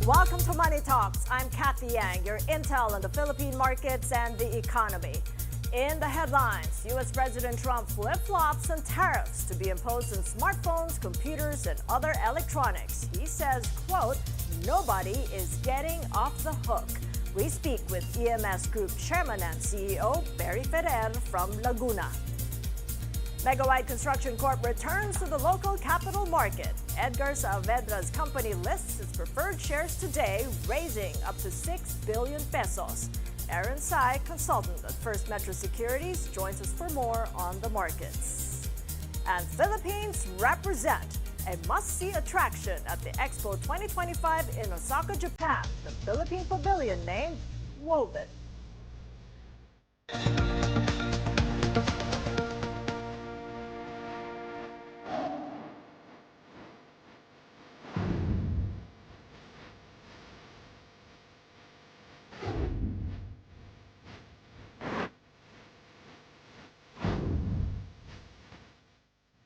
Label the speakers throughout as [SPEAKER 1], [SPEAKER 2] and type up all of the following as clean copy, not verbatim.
[SPEAKER 1] Welcome to Money Talks. I'm Cathy Yang, your intel on the Philippine markets and the economy. In the headlines, U.S. President Trump flip-flops on tariffs to be imposed on smartphones, computers, and other electronics. He says, quote, nobody is getting off the hook. We speak with EMS Group Chairman and CEO Barry Ferrer from Laguna. Megawide Construction Corp returns to the local capital market. Edgar Saavedra's company lists its preferred shares today, raising up to 6 billion pesos. Aaron Sai, consultant at First Metro Securities, joins us for more on the markets. And Philippines represent a must-see attraction at the Expo 2025 in Osaka, Japan. The Philippine Pavilion named Woven.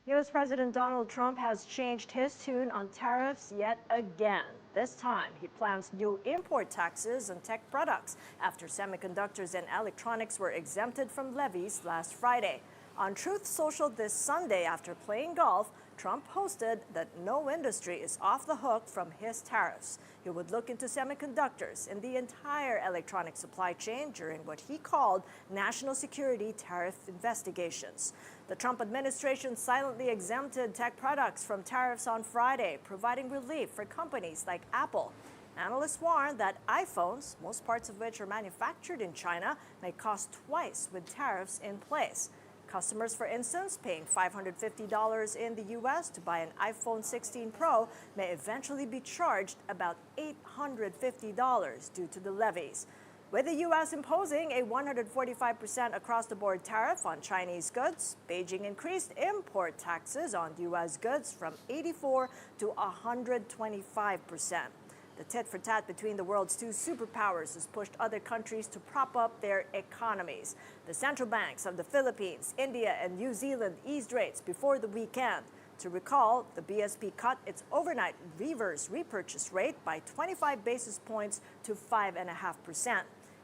[SPEAKER 1] U.S. President Donald Trump has changed his tune on tariffs yet again. This time, he plans new import taxes on tech products after semiconductors and electronics were exempted from levies last Friday. On Truth Social this Sunday, after playing golf, Trump posted that no industry is off the hook from his tariffs. He would look into semiconductors and the entire electronic supply chain during what he called national security tariff investigations. The Trump administration silently exempted tech products from tariffs on Friday, providing relief for companies like Apple. Analysts warn that iPhones, most parts of which are manufactured in China, may cost twice with tariffs in place. Customers, for instance, paying $550 in the U.S. to buy an iPhone 16 Pro may eventually be charged about $850 due to the levies. With the U.S. imposing a 145% across-the-board tariff on Chinese goods, Beijing increased import taxes on U.S. goods from 84 to 125%. The tit-for-tat between the world's two superpowers has pushed other countries to prop up their economies. The central banks of the Philippines, India, and New Zealand eased rates before the weekend. To recall, the BSP cut its overnight reverse repurchase rate by 25 basis points to 5.5%.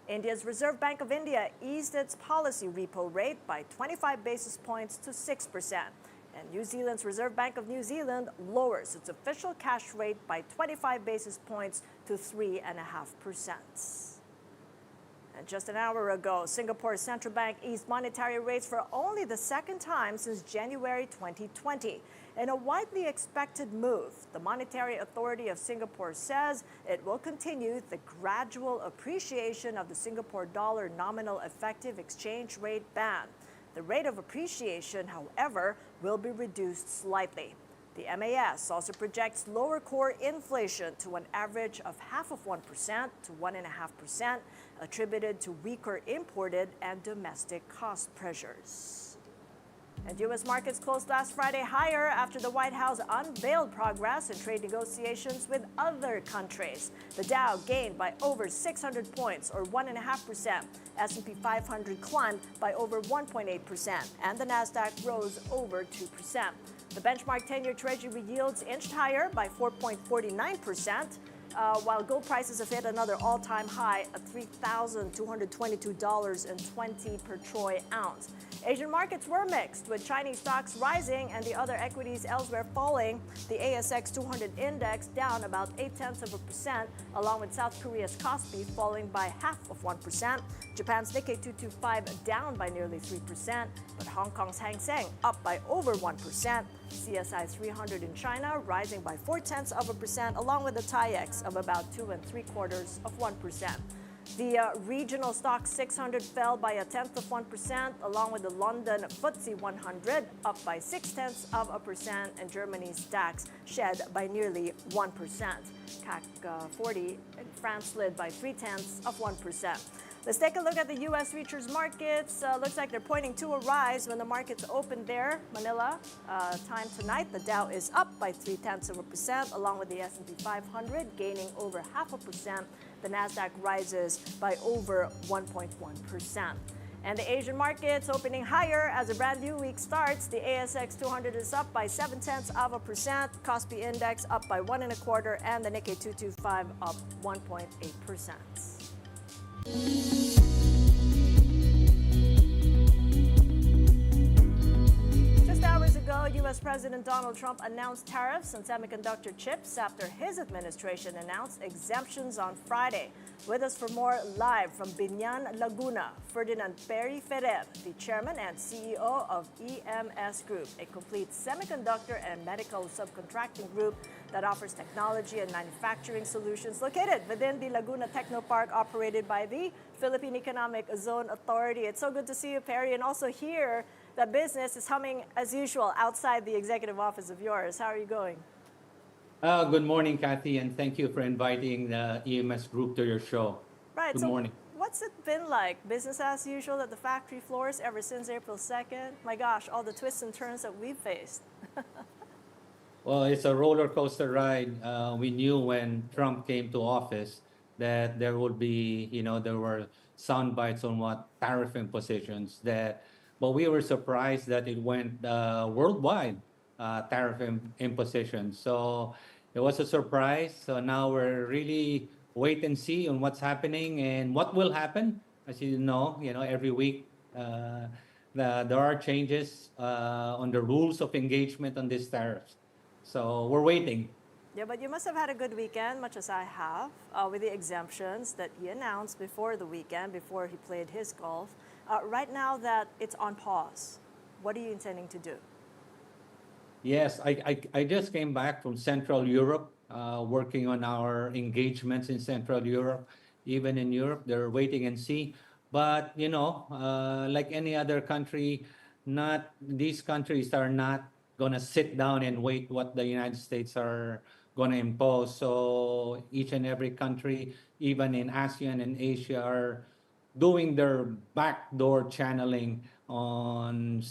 [SPEAKER 1] India's Reserve Bank of India eased its policy repo rate by 25 basis points to 6%. And New Zealand's Reserve Bank of New Zealand lowers its official cash rate by 25 basis points to 3.5%. And just an hour ago, Singapore's central bank eased monetary rates for only the second time since January 2020. In a widely expected move, the Monetary Authority of Singapore says it will continue the gradual appreciation of the Singapore dollar nominal effective exchange rate band. The rate of appreciation, however, will be reduced slightly. The MAS also projects lower core inflation to an average of 0.5% to 1.5%, attributed to weaker imported and domestic cost pressures. And U.S. markets closed last Friday higher after the White House unveiled progress in trade negotiations with other countries. The Dow gained by over 600 points, or 1.5%. S&P 500 climbed by over 1.8%, and the Nasdaq rose over 2%. The benchmark 10-year Treasury yields inched higher by 4.49%. While gold prices have hit another all-time high at $3,222.20 per troy ounce. Asian markets were mixed, with Chinese stocks rising and the other equities elsewhere falling. The ASX 200 index down about 0.8%, along with South Korea's Kospi falling by 0.5%. Japan's Nikkei 225 down by nearly 3%, but Hong Kong's Hang Seng up by over 1%. CSI 300 in China rising by 0.4%, along with the TAIEX of about 2.75%. The regional stock 600 fell by 0.1%, along with the London FTSE 100 up by 0.6%, and Germany's DAX shed by nearly 1%. CAC 40 in France slid by 0.3%. Let's take a look at the U.S. futures markets. Looks like they're pointing to a rise when the markets open there. Manila, time tonight, the Dow is up by 0.3%, along with the S&P 500 gaining over 0.5%. The Nasdaq rises by over 1.1%. And the Asian markets opening higher as a brand new week starts. The ASX 200 is up by 0.7%, Kospi Index up by 1.25%, and the Nikkei 225 up 1.8%. Hours ago, U.S. President Donald Trump announced tariffs on semiconductor chips after his administration announced exemptions on Friday. With us for more live from Binyan, Laguna, Ferdinand Perry Ferrer, the chairman and CEO of EMS Group, a complete semiconductor and medical subcontracting group that offers technology and manufacturing solutions located within the Laguna Technopark operated by the Philippine Economic Zone Authority. It's so good to see you, Perry, and also here that business is humming as usual outside the executive office of yours. How are you going?
[SPEAKER 2] Good morning, Cathy, and thank you for inviting the EMS Group to your show.
[SPEAKER 1] Right.
[SPEAKER 2] Good
[SPEAKER 1] so
[SPEAKER 2] morning.
[SPEAKER 1] What's it been like? Business as usual at the factory floors ever since April 2nd? My gosh, all the twists and turns that we've faced.
[SPEAKER 2] Well, it's a roller coaster ride. We knew when Trump came to office that there would be, there were sound bites on what tariff impositions but we were surprised that it went worldwide tariff impositions. So it was a surprise. So now we're really wait and see on what's happening and what will happen. As every week there are changes on the rules of engagement on these tariffs. So we're waiting.
[SPEAKER 1] Yeah, but you must have had a good weekend, much as I have, with the exemptions that he announced before the weekend, before he played his golf. Right now that it's on pause, what are you intending to do?
[SPEAKER 2] Yes, I just came back from Central Europe, working on our engagements in Central Europe. Even in Europe, they're waiting and see. But, like any other country, not these countries are not going to sit down and wait what the United States are going to impose. So each and every country, even in ASEAN and Asia, are doing their backdoor channeling on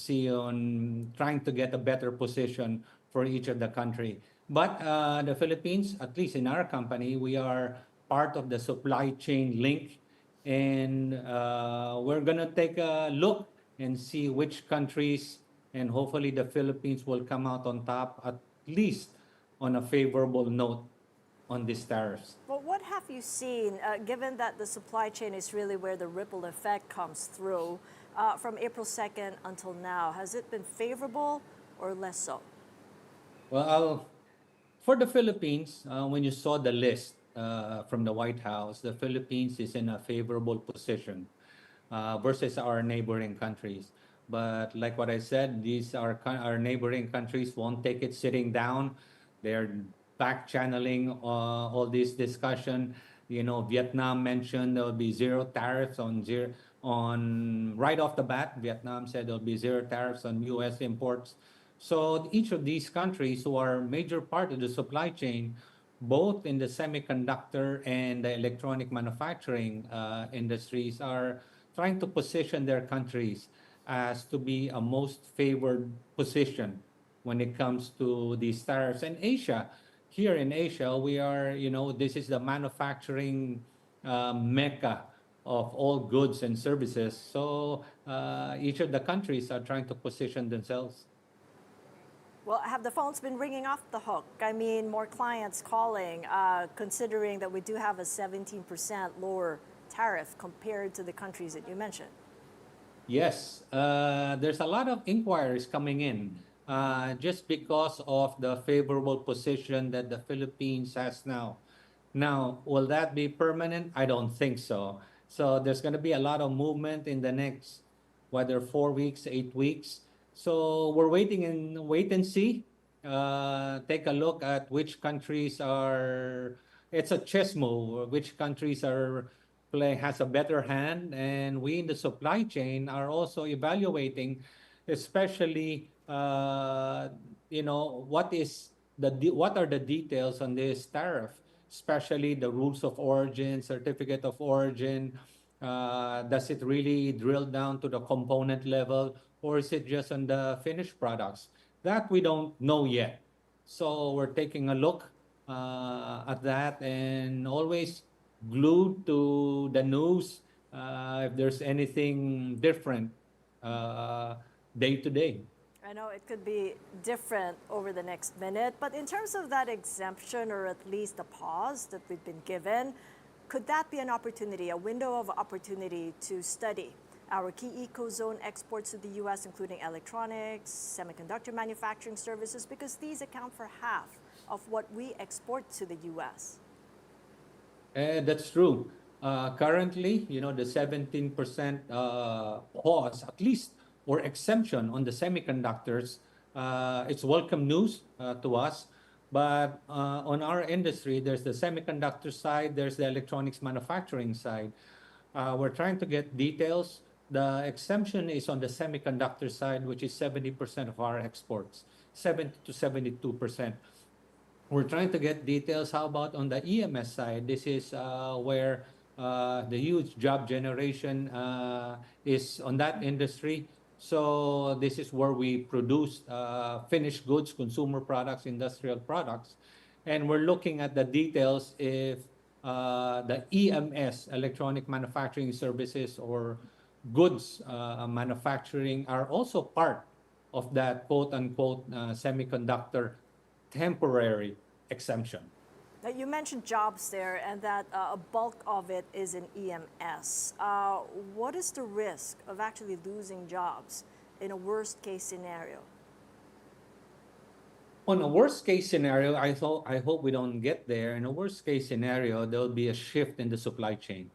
[SPEAKER 2] trying to get a better position for each of the country. But the Philippines, at least in our company, we are part of the supply chain link, and we're gonna take a look and see which countries, and hopefully the Philippines will come out on top, at least on a favorable note on these tariffs.
[SPEAKER 1] Well, what have you seen, given that the supply chain is really where the ripple effect comes through, from April 2nd until now? Has it been favorable or less so?
[SPEAKER 2] Well, for the Philippines, when you saw the list from the White House, the Philippines is in a favorable position versus our neighboring countries. But like what I said, these are our neighboring countries won't take it sitting down. They're back channeling all this discussion. Vietnam mentioned there will be zero tariffs on right off the bat. Vietnam said there'll be zero tariffs on U.S. imports. So each of these countries who are major part of the supply chain, both in the semiconductor and the electronic manufacturing industries, are trying to position their countries as to be a most favored position when it comes to these tariffs. And Asia, here in Asia, we are, this is the manufacturing mecca of all goods and services. So each of the countries are trying to position themselves.
[SPEAKER 1] Well, have the phones been ringing off the hook? I mean, more clients calling, considering that we do have a 17% lower tariff compared to the countries that you mentioned.
[SPEAKER 2] Yes, there's a lot of inquiries coming in just because of the favorable position that the Philippines has now. Now, will that be permanent? I don't think so. So there's going to be a lot of movement in the next, whether 4 weeks, 8 weeks. So we're wait and see. Take a look at which countries are. It's a chess move. Which countries are play has a better hand, and we in the supply chain are also evaluating, especially what are the details on this tariff, especially the rules of origin, certificate of origin. Does it really drill down to the component level, or is it just on the finished products? That we don't know yet. So we're taking a look at that, and always glued to the news if there's anything different day to day.
[SPEAKER 1] I know it could be different over the next minute, but in terms of that exemption or at least the pause that we've been given, could that be an opportunity, a window of opportunity to study our key ecozone exports to the U.S., including electronics, semiconductor manufacturing services, because these account for half of what we export to the U.S.?
[SPEAKER 2] That's true. Currently, the 17% pause, at least, or exemption on the semiconductors, it's welcome news to us. But on our industry, there's the semiconductor side, there's the electronics manufacturing side. We're trying to get details. The exemption is on the semiconductor side, which is 70% of our exports, 70 to 72%. We're trying to get details. How about on the EMS side? This is where the huge job generation is on that industry. So this is where we produce finished goods, consumer products, industrial products. And we're looking at the details if the EMS, electronic manufacturing services, or goods manufacturing are also part of that quote unquote semiconductor temporary exemption.
[SPEAKER 1] Now, you mentioned jobs there and that a bulk of it is in EMS. What is the risk of actually losing jobs in a worst case scenario?
[SPEAKER 2] On a worst case scenario, I hope we don't get there. In a worst case scenario, there'll be a shift in the supply chain.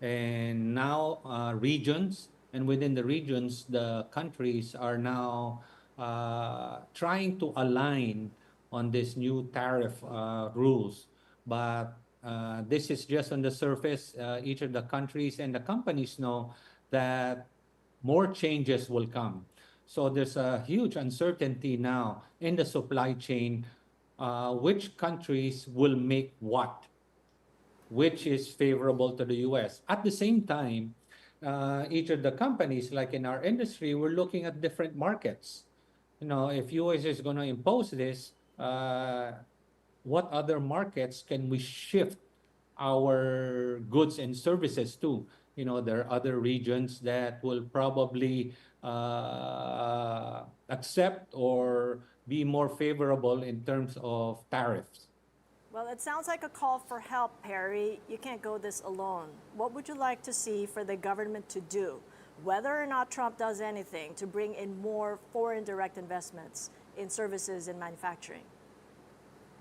[SPEAKER 2] And now regions, and within the regions, the countries are now trying to align on this new tariff rules. But this is just on the surface. Each of the countries and the companies know that more changes will come. So there's a huge uncertainty now in the supply chain, which countries will make what, which is favorable to the US. At the same time, each of the companies, like in our industry, we're looking at different markets. If US is going to impose this, what other markets can we shift our goods and services to? There are other regions that will probably accept or be more favorable in terms of tariffs.
[SPEAKER 1] Well, it sounds like a call for help, Perry. You can't go this alone. What would you like to see for the government to do, whether or not Trump does anything, to bring in more foreign direct investments in services and manufacturing?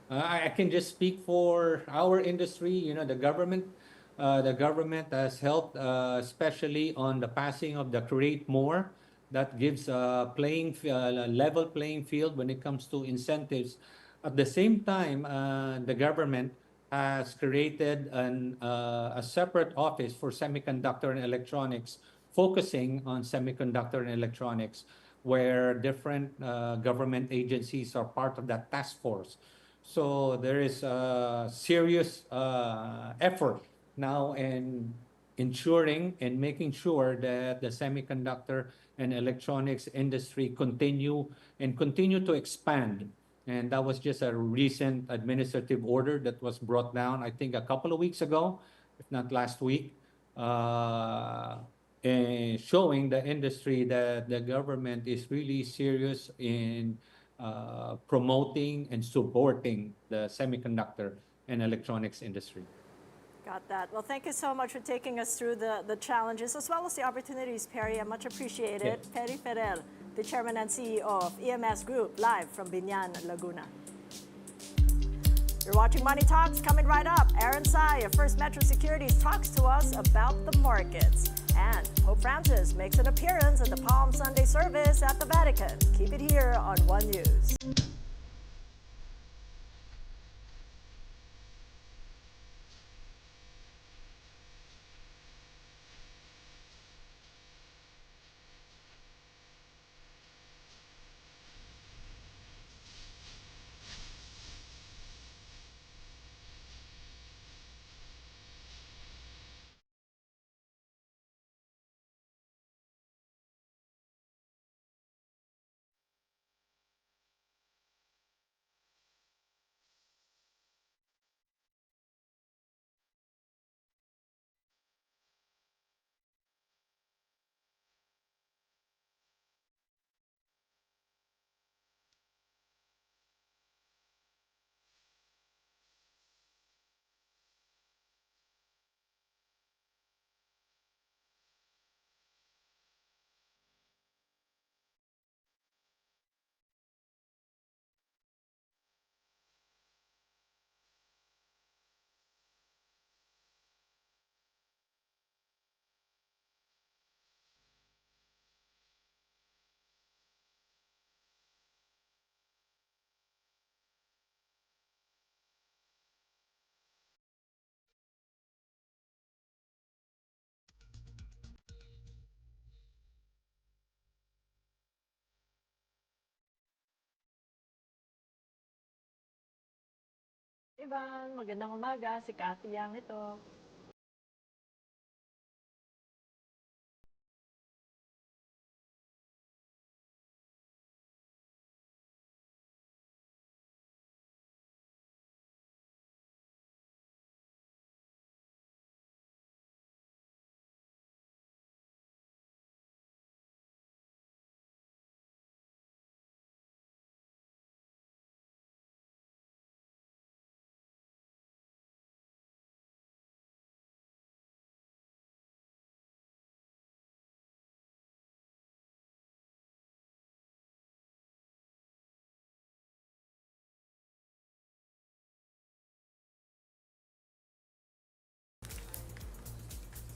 [SPEAKER 2] I can just speak for our industry. The government has helped, especially on the passing of the Create More, that gives a level playing field when it comes to incentives. At the same time, the government has created a separate office for semiconductor and electronics, focusing on semiconductor and electronics, where different government agencies are part of that task force. So there is a serious effort now in ensuring and making sure that the semiconductor and electronics industry continue to expand. And that was just a recent administrative order that was brought down, I think, a couple of weeks ago, if not last week, and showing the industry that the government is really serious in promoting and supporting the semiconductor and electronics industry.
[SPEAKER 1] Got that. Well, thank you so much for taking us through the challenges as well as the opportunities, Perry. I much appreciate it.
[SPEAKER 2] Yes.
[SPEAKER 1] Perry Ferrer, the Chairman and CEO of EMS Group, live from Binyan, Laguna. You're watching Money Talks. Coming right up, Aaron Sai of First Metro Securities talks to us about the markets. And Pope Francis makes an appearance at the Palm Sunday service at the Vatican. Keep it here on One News. Ivan, magandang umaga. Si Cathy Yang ito.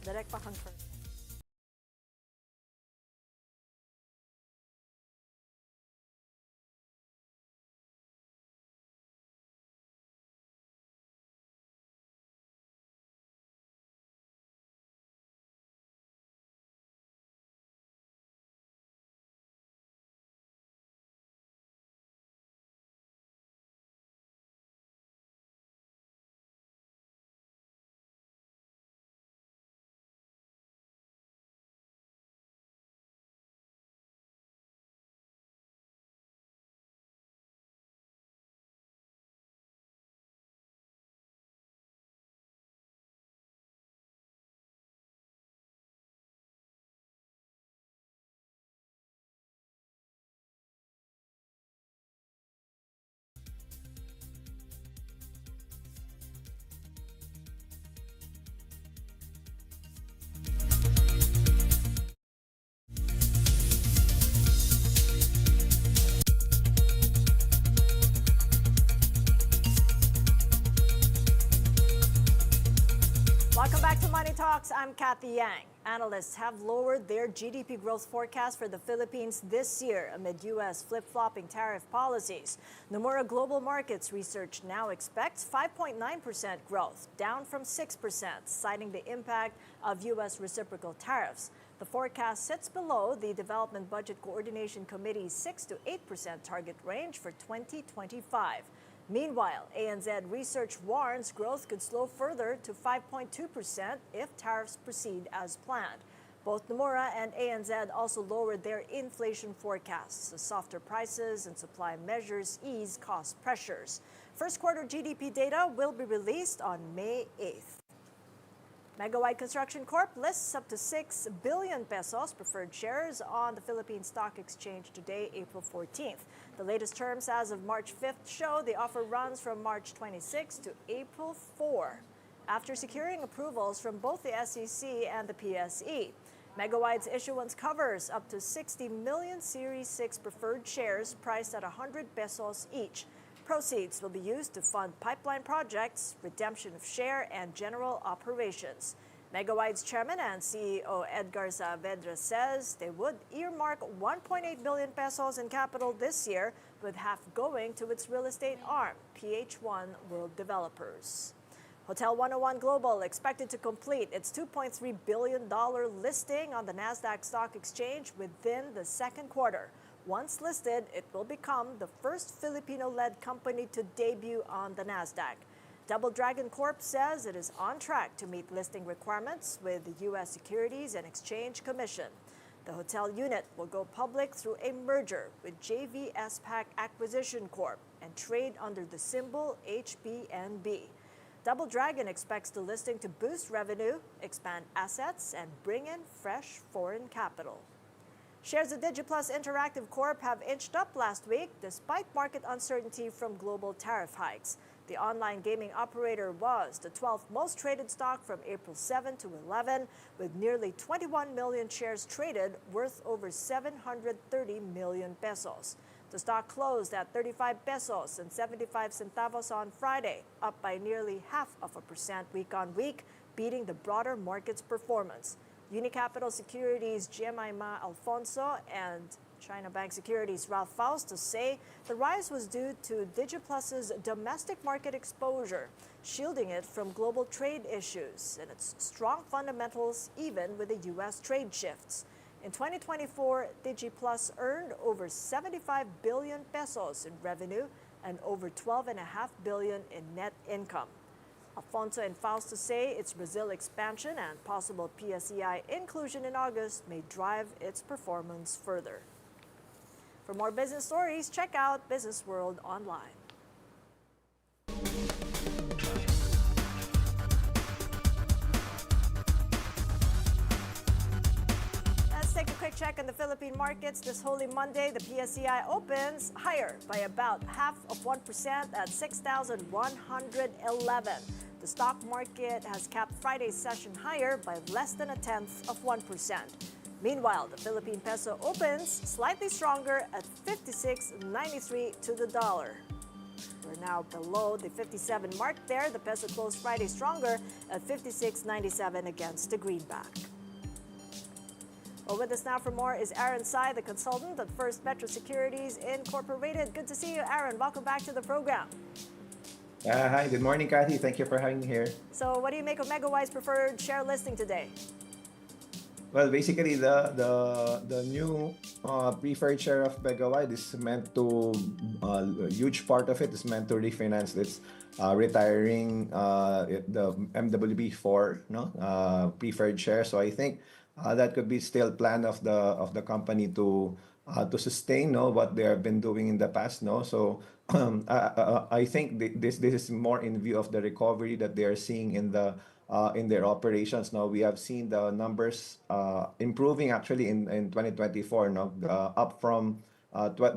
[SPEAKER 1] Direct pa confirm. Welcome back to Money Talks. I'm Cathy Yang. Analysts have lowered their GDP growth forecast for the Philippines this year amid U.S. flip-flopping tariff policies. Nomura Global Markets Research now expects 5.9% growth, down from 6%, citing the impact of U.S. reciprocal tariffs. The forecast sits below the Development Budget Coordination Committee's 6 to 8% target range for 2025. Meanwhile, ANZ research warns growth could slow further to 5.2% if tariffs proceed as planned. Both Nomura and ANZ also lowered their inflation forecasts as softer prices and supply measures ease cost pressures. First quarter GDP data will be released on May 8th. Megawide Construction Corp lists up to 6 billion pesos preferred shares on the Philippine Stock Exchange today, April 14th. The latest terms as of March 5th show the offer runs from March 26 to April 4. After securing approvals from both the SEC and the PSE, Megawide's issuance covers up to 60 million Series 6 preferred shares priced at 100 pesos each. Proceeds will be used to fund pipeline projects, redemption of share, and general operations. Megawide's chairman and CEO Edgar Saavedra says they would earmark 1.8 billion pesos in capital this year, with half going to its real estate arm, PH1 World Developers. Hotel 101 Global expected to complete its $2.3 billion listing on the Nasdaq Stock Exchange within the second quarter. Once listed, it will become the first Filipino-led company to debut on the Nasdaq. Double Dragon Corp says it is on track to meet listing requirements with the U.S. Securities and Exchange Commission. The hotel unit will go public through a merger with JV SPAC Acquisition Corp and trade under the symbol HBNB. Double Dragon expects the listing to boost revenue, expand assets, and bring in fresh foreign capital. Shares of DigiPlus Interactive Corp have inched up last week despite market uncertainty from global tariff hikes. The online gaming operator was the 12th most traded stock from April 7 to 11, with nearly 21 million shares traded worth over 730 million pesos. The stock closed at 35 pesos and 75 centavos on Friday, up by nearly 0.5% week on week, beating the broader market's performance. Unicapital Securities' Jemima Alfonso and China Bank Securities' Ralph Fausto say the rise was due to DigiPlus's domestic market exposure, shielding it from global trade issues and its strong fundamentals even with the U.S. trade shifts. In 2024, DigiPlus earned over 75 billion pesos in revenue, and over 12.5 billion in net income. Alfonso and Fausto say its Brazil expansion and possible PSEI inclusion in August may drive its performance further. For more business stories, check out Business World Online. Let's take a quick check on the Philippine markets. This Holy Monday, the PSEI opens higher by about 0.5% at 6,111. The stock market has capped Friday's session higher by less than 0.1%. Meanwhile, the Philippine peso opens slightly stronger at 56.93 to the dollar. We're now below the 57 mark there. The peso closed Friday stronger at 56.97 against the greenback. Well, with us now for more is Aaron Sai, the consultant at First Metro Securities Incorporated. Good to see you, Aaron. Welcome back to the program.
[SPEAKER 3] Hi, good morning, Cathy. Thank you for having me here.
[SPEAKER 1] So what do you make of MegaWi's preferred share listing today?
[SPEAKER 3] Well, basically, the new preferred share of Begawai is meant to a huge part of it is meant to refinance its retiring the MWB4 preferred share. So I think that could be still plan of the company to sustain what they have been doing in the past. So I think this is more in view of the recovery that they are seeing in their operations. Now we have seen the numbers improving actually in 2024. Up from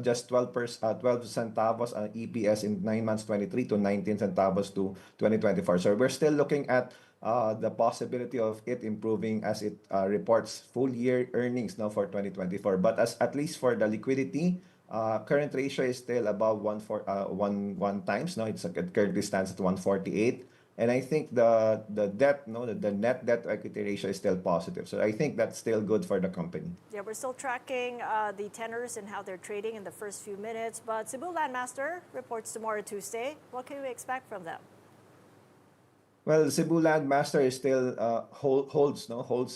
[SPEAKER 3] just 12 centavos EPS in 9 months 23 to 19 centavos to 2024. So we're still looking at the possibility of it improving as it reports full year earnings now for 2024. But at least for the liquidity, current ratio is still above 1 times. Now it currently stands at 148. And I think the debt, the net debt to equity ratio is still positive. So I think that's still good for the company.
[SPEAKER 1] Yeah, we're still tracking the tenors and how they're trading in the first few minutes. But Cebu Landmaster reports tomorrow Tuesday. What can we expect from them?
[SPEAKER 3] Well, Cebu Landmaster is still holds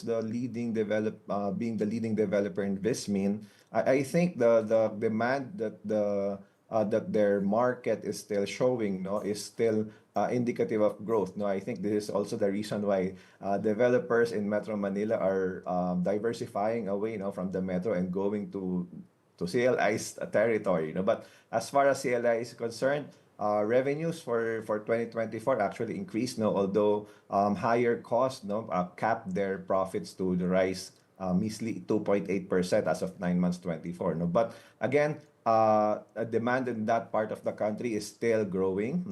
[SPEAKER 3] the leading being the leading developer in Vismin. I think the demand that their market is still showing is still indicative of growth. I think this is also the reason why developers in Metro Manila are diversifying away from the metro and going to CLI's territory. But as far as CLI is concerned, revenues for 2024 actually increased, although higher costs capped their profits to the rise measly 2.8% as of 9 months 24. But again, demand in that part of the country is still growing,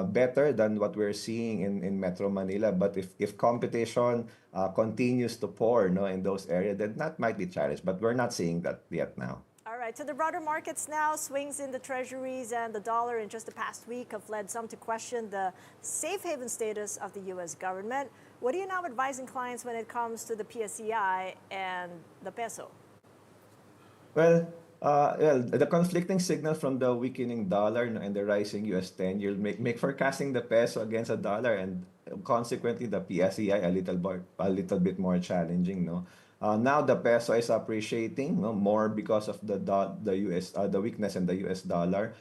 [SPEAKER 3] better than what we're seeing in Metro Manila. But if competition continues to pour in those areas, then that might be challenged. But we're not seeing that yet now.
[SPEAKER 1] All right, to the broader markets now. Swings in the treasuries and the dollar in just the past week have led some to question the safe haven status of the U.S. government. What are you now advising clients when it comes to the PSEI and the peso?
[SPEAKER 3] Well, the conflicting signal from the weakening dollar and the rising U.S. 10-year make forecasting the peso against a dollar and consequently the PSEI a little bit more challenging. Now the peso is appreciating more because of the weakness in the US dollar.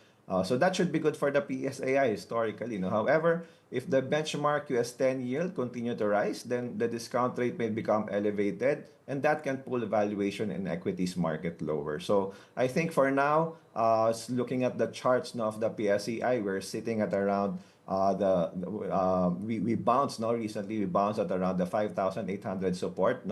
[SPEAKER 3] So that should be good for the PSAI historically. However, if the benchmark US 10 yield continue to rise, then the discount rate may become elevated, and that can pull the valuation in equities market lower. So I think for now, looking at the charts of the PSEI, we're sitting at around we bounced recently. We bounced at around the 5,800 support.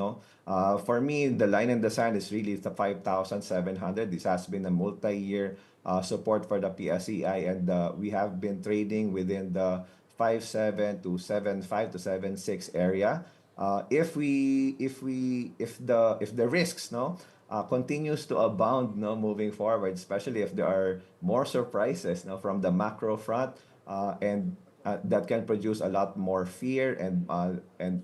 [SPEAKER 3] For me, the line in the sand is really the 5,700. This has been a multi-year support for the PSEI, and we have been trading within the 5.7 to 7.5 to 7.6 area. If the risks continues to abound moving forward, especially if there are more surprises from the macro front, and that can produce a lot more fear and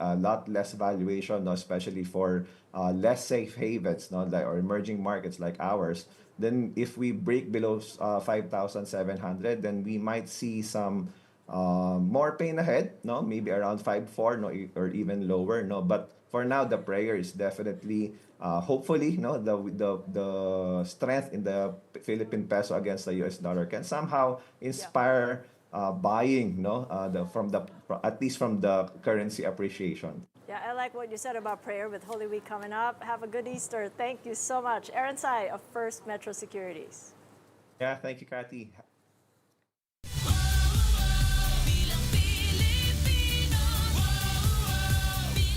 [SPEAKER 3] a lot less valuation, especially for less safe havens, or emerging markets like ours. Then if we break below 5,700, then we might see some More pain ahead, no? Maybe around 5.4, no, or even lower, no. But for now, the prayer is definitely, hopefully, no, the strength in the Philippine peso against the US dollar can somehow inspire buying, no, at least from the currency appreciation.
[SPEAKER 1] Yeah, I like what you said about prayer with Holy Week coming up. Have a good Easter. Thank you so much. Aaron Sai of First Metro Securities.
[SPEAKER 3] Yeah, thank you, Cathy.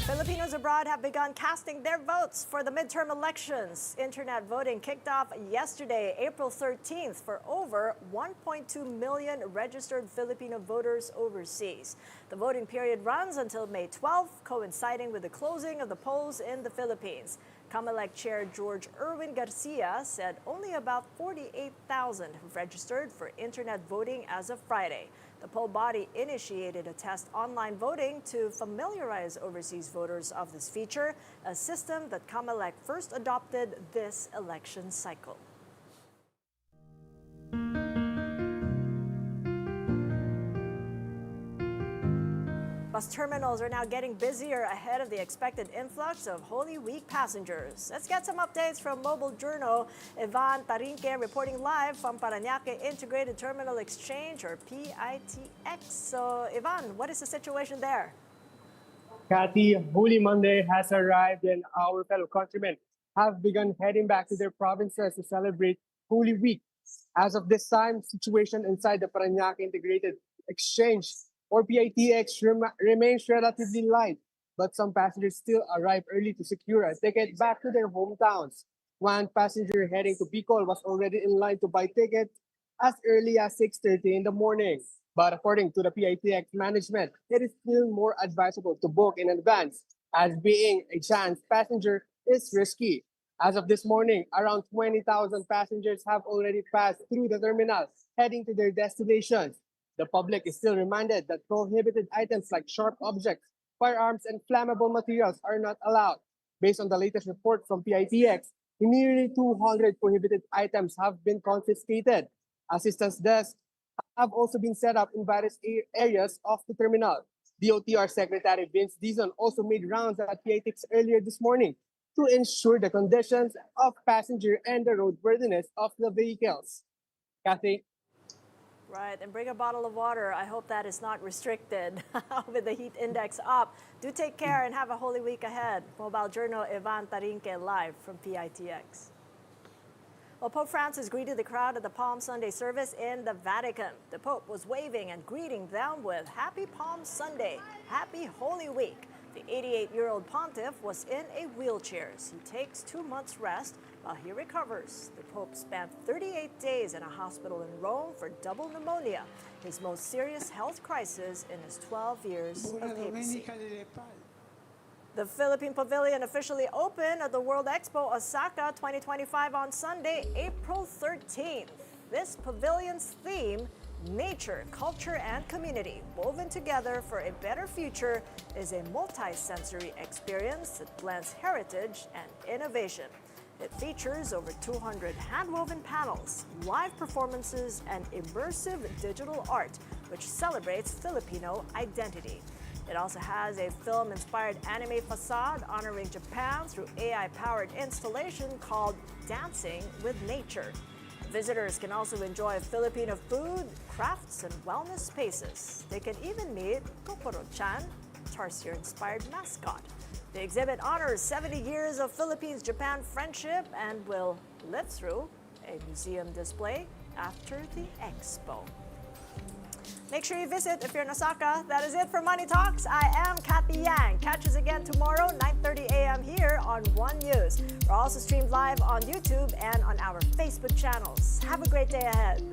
[SPEAKER 1] Filipinos abroad have begun casting their votes for the midterm elections. Internet voting kicked off yesterday, April 13th, for over 1.2 million registered Filipino voters overseas. The voting period runs until May 12th, coinciding with the closing of the polls in the Philippines. COMELEC Chair George Erwin Garcia said only about 48,000 have registered for internet voting as of Friday. The poll body initiated a test online voting to familiarize overseas voters of this feature, a system that COMELEC first adopted this election cycle. Bus terminals are now getting busier ahead of the expected influx of Holy Week passengers. Let's get some updates from Mobile Journal. Ivan Tarinque reporting live from Parañaque Integrated Terminal Exchange, or PITX. So, Ivan, what is the situation there?
[SPEAKER 4] Cathy, Holy Monday has arrived and our fellow countrymen have begun heading back to their provinces to celebrate Holy Week. As of this time, situation inside the Parañaque Integrated Exchange, or PITX, remains relatively light, but some passengers still arrive early to secure a ticket back to their hometowns. One passenger heading to Bicol was already in line to buy tickets as early as 6:30 in the morning. But according to the PITX management, it is still more advisable to book in advance, as being a chance passenger is risky. As of this morning, around 20,000 passengers have already passed through the terminal, heading to their destinations. The public is still reminded that prohibited items like sharp objects, firearms, and flammable materials are not allowed. Based on the latest report from PITX, nearly 200 prohibited items have been confiscated. Assistance desks have also been set up in various areas of the terminal. DOTR Secretary Vince Dizon also made rounds at PITX earlier this morning to ensure the conditions of passenger and the roadworthiness of the vehicles. Cathy?
[SPEAKER 1] Right, and bring a bottle of water. I hope that is not restricted with the heat index up. Do take care and have a Holy Week ahead. Mobile Journal, Ivan Tarinque live from PITX. Well, Pope Francis greeted the crowd at the Palm Sunday service in the Vatican. The Pope was waving and greeting them with Happy Palm Sunday, Happy Holy Week. The 88-year-old pontiff was in a wheelchair. He takes 2 months rest while he recovers. The Pope spent 38 days in a hospital in Rome for double pneumonia, his most serious health crisis in his 12 years of papacy. The Philippine Pavilion officially opened at the World Expo Osaka 2025 on Sunday, April 13th. This pavilion's theme, nature, culture, and community woven together for a better future, is a multi-sensory experience that blends heritage and innovation. It features over 200 hand-woven panels, live performances, and immersive digital art, which celebrates Filipino identity. It also has a film-inspired anime facade honoring Japan through AI-powered installation called Dancing with Nature. Visitors can also enjoy Filipino food, crafts, and wellness spaces. They can even meet Kokoro-chan, Tarsier-inspired mascot. The exhibit honors 70 years of Philippines-Japan friendship and will live through a museum display after the expo. Make sure you visit if you're in Osaka. That is it for Money Talks. I am Cathy Yang. Catch us again tomorrow, 9:30 a.m. here on One News. We're also streamed live on YouTube and on our Facebook channels. Have a great day ahead.